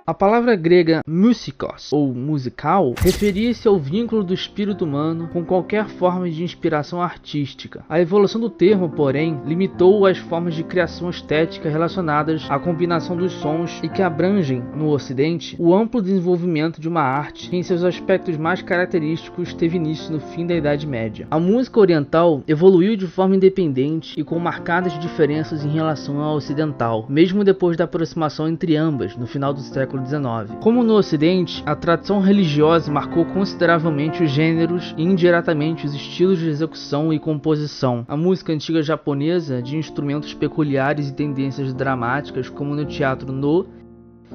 A palavra grega musikos, ou musical, referia-se ao vínculo do espírito humano com qualquer forma de inspiração artística. A evolução do termo, porém, limitou as formas de criação estética relacionadas à combinação dos sons e que abrangem, no Ocidente, o amplo desenvolvimento de uma arte que em seus aspectos mais característicos teve início no fim da Idade Média. A música oriental evoluiu de forma independente e com marcadas diferenças em relação à ocidental, mesmo depois da aproximação entre ambas, no final do século XIX. Como no Ocidente, a tradição religiosa marcou consideravelmente os gêneros e indiretamente os estilos de execução e composição. A música antiga japonesa, de instrumentos peculiares e tendências dramáticas, como no teatro No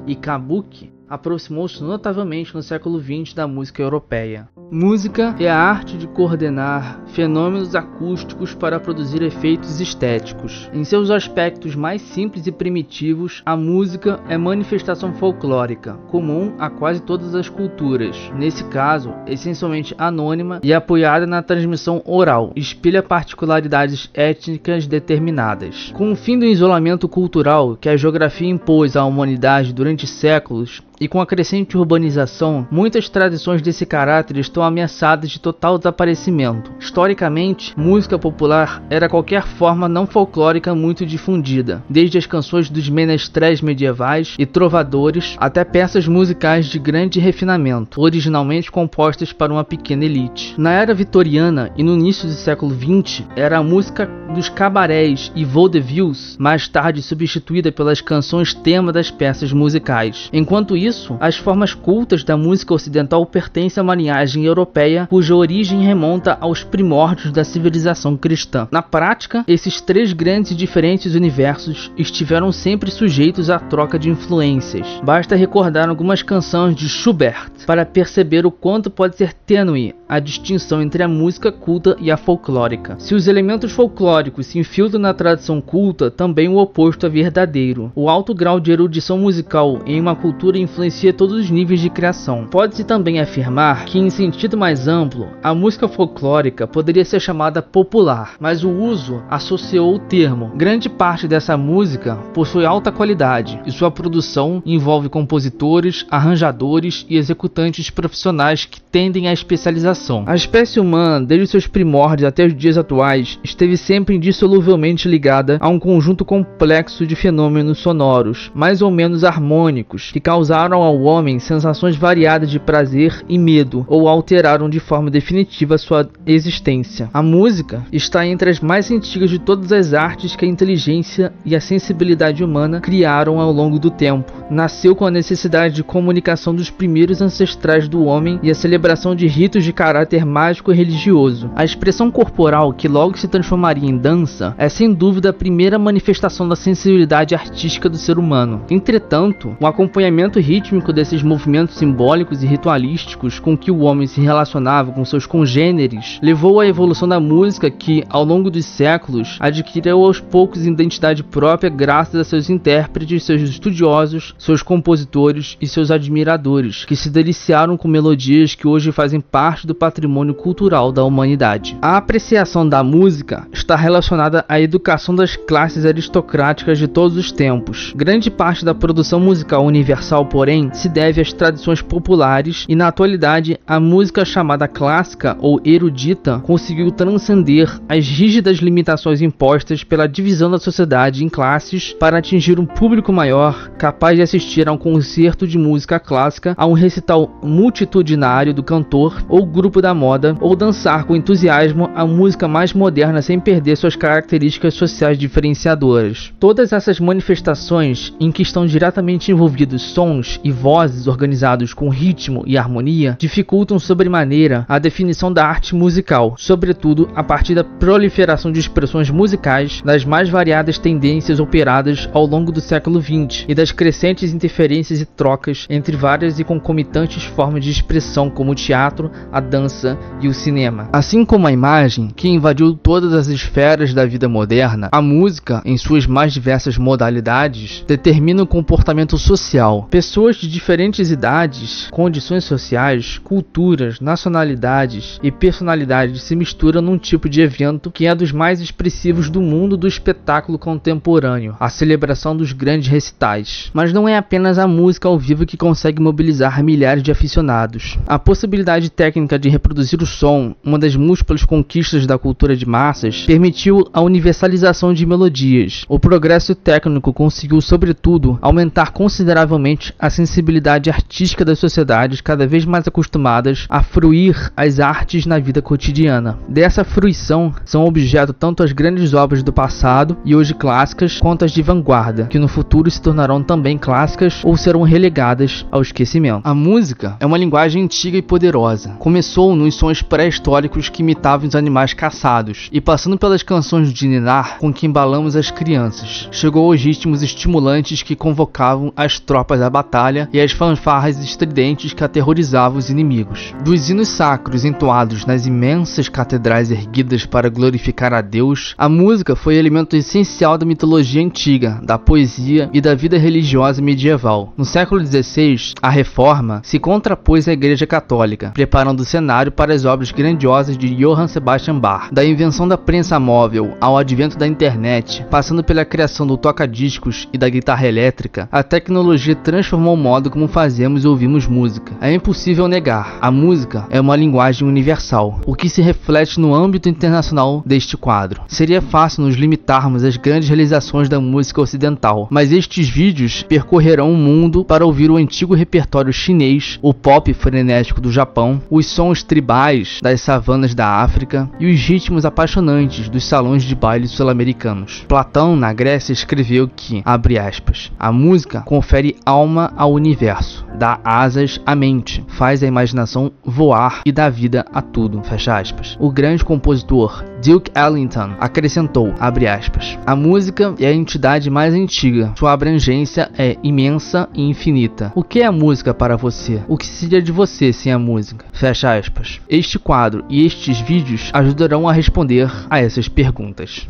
e Kabuki, aproximou-se notavelmente no século XX da música europeia. Música é a arte de coordenar fenômenos acústicos para produzir efeitos estéticos. Em seus aspectos mais simples e primitivos, a música é manifestação folclórica, comum a quase todas as culturas. Nesse caso, essencialmente anônima e apoiada na transmissão oral, espelha particularidades étnicas determinadas. Com o fim do isolamento cultural que a geografia impôs à humanidade durante séculos, e com a crescente urbanização, muitas tradições desse caráter estão ameaçadas de total desaparecimento. Historicamente, música popular era qualquer forma não folclórica muito difundida, desde as canções dos menestréis medievais e trovadores até peças musicais de grande refinamento, originalmente compostas para uma pequena elite. Na era vitoriana e no início do século XX, era a música dos cabarés e vaudevilles, mais tarde substituída pelas canções tema das peças musicais. Enquanto isso, as formas cultas da música ocidental pertencem a uma linhagem europeia cuja origem remonta aos primórdios da civilização cristã. Na prática, esses três grandes e diferentes universos estiveram sempre sujeitos à troca de influências. Basta recordar algumas canções de Schubert para perceber o quanto pode ser tênue a distinção entre a música culta e a folclórica. Se os elementos folclóricos se infiltram na tradição culta, também o oposto é verdadeiro. O alto grau de erudição musical em uma cultura influencia todos os níveis de criação. Pode-se também afirmar que, em sentido mais amplo, a música folclórica poderia ser chamada popular, mas o uso associou o termo. Grande parte dessa música possui alta qualidade e sua produção envolve compositores, arranjadores e executantes profissionais que tendem à especialização. A espécie humana, desde seus primórdios até os dias atuais, esteve sempre indissoluvelmente ligada a um conjunto complexo de fenômenos sonoros, mais ou menos harmônicos, que causaram ao homem sensações variadas de prazer e medo, ou alteraram de forma definitiva sua existência. A música está entre as mais antigas de todas as artes que a inteligência e a sensibilidade humana criaram ao longo do tempo. Nasceu com a necessidade de comunicação dos primeiros ancestrais do homem e a celebração de ritos de caráter mágico e religioso. A expressão corporal, que logo se transformaria em dança, é sem dúvida a primeira manifestação da sensibilidade artística do ser humano. Entretanto, o acompanhamento rítmico desses movimentos simbólicos e ritualísticos com que o homem se relacionava com seus congêneres levou à evolução da música que, ao longo dos séculos, adquiriu aos poucos identidade própria graças a seus intérpretes, seus estudiosos, seus compositores e seus admiradores, que se deliciaram com melodias que hoje fazem parte do patrimônio cultural da humanidade. A apreciação da música está relacionada à educação das classes aristocráticas de todos os tempos. Grande parte da produção musical universal, porém, se deve às tradições populares e, na atualidade, a música chamada clássica ou erudita conseguiu transcender as rígidas limitações impostas pela divisão da sociedade em classes para atingir um público maior, capaz de assistir a um concerto de música clássica, a um recital multitudinário do cantor ou grupo da moda, ou dançar com entusiasmo a música mais moderna sem perder suas características sociais diferenciadoras. Todas essas manifestações em que estão diretamente envolvidos sons e vozes organizados com ritmo e harmonia dificultam sobremaneira a definição da arte musical, sobretudo a partir da proliferação de expressões musicais das mais variadas tendências operadas ao longo do século XX e das crescentes interferências e trocas entre várias e concomitantes formas de expressão como o teatro, a dança e o cinema. Assim como a imagem, que invadiu todas as esferas da vida moderna, a música, em suas mais diversas modalidades, determina o comportamento social. Pessoas de diferentes idades, condições sociais, culturas, nacionalidades e personalidades se misturam num tipo de evento que é dos mais expressivos do mundo do espetáculo contemporâneo, a celebração dos grandes recitais. Mas não é apenas a música ao vivo que consegue mobilizar milhares de aficionados. A possibilidade técnica de reproduzir o som, uma das múltiplas conquistas da cultura de massas, permitiu a universalização de melodias. O progresso técnico conseguiu, sobretudo, aumentar consideravelmente a sensibilidade artística das sociedades cada vez mais acostumadas a fruir as artes na vida cotidiana. Dessa fruição são objeto tanto as grandes obras do passado e hoje clássicas, quanto as de vanguarda, que no futuro se tornarão também clássicas ou serão relegadas ao esquecimento. A música é uma linguagem antiga e poderosa. Começou nos sons pré-históricos que imitavam os animais caçados, e passando pelas canções de ninar com que embalamos as crianças, chegou aos ritmos estimulantes que convocavam as tropas à batalha e as fanfarras estridentes que aterrorizavam os inimigos. Dos hinos sacros entoados nas imensas catedrais erguidas para glorificar a Deus, a música foi elemento essencial da mitologia antiga, da poesia e da vida religiosa medieval. No século XVI, a Reforma se contrapôs à Igreja Católica, preparando o cenário para as obras grandiosas de Johann Sebastian Bach. Da invenção da prensa móvel ao advento da internet, passando pela criação do toca-discos e da guitarra elétrica, a tecnologia transformou o modo como fazemos e ouvimos música. É impossível negar, a música é uma linguagem universal, o que se reflete no âmbito internacional deste quadro. Seria fácil nos limitarmos às grandes realizações da música ocidental, mas estes vídeos percorrerão o mundo para ouvir o antigo repertório chinês, o pop frenético do Japão, os sons tribais das savanas da África e os ritmos apaixonantes dos salões de baile sul-americanos. Platão, na Grécia, escreveu que, abre aspas, a música confere alma ao universo, dá asas à mente, faz a imaginação voar e dá vida a tudo, fecha aspas. O grande compositor Duke Ellington acrescentou, abre aspas, a música é a entidade mais antiga, sua abrangência é imensa e infinita. O que é a música para você? O que seria de você sem a música? Fecha aspas. Este quadro e estes vídeos ajudarão a responder a essas perguntas.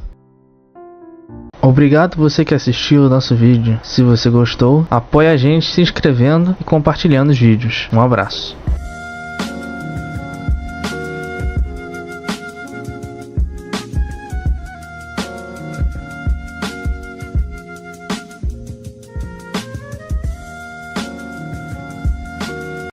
Obrigado você que assistiu o nosso vídeo. Se você gostou, apoie a gente se inscrevendo e compartilhando os vídeos. Um abraço.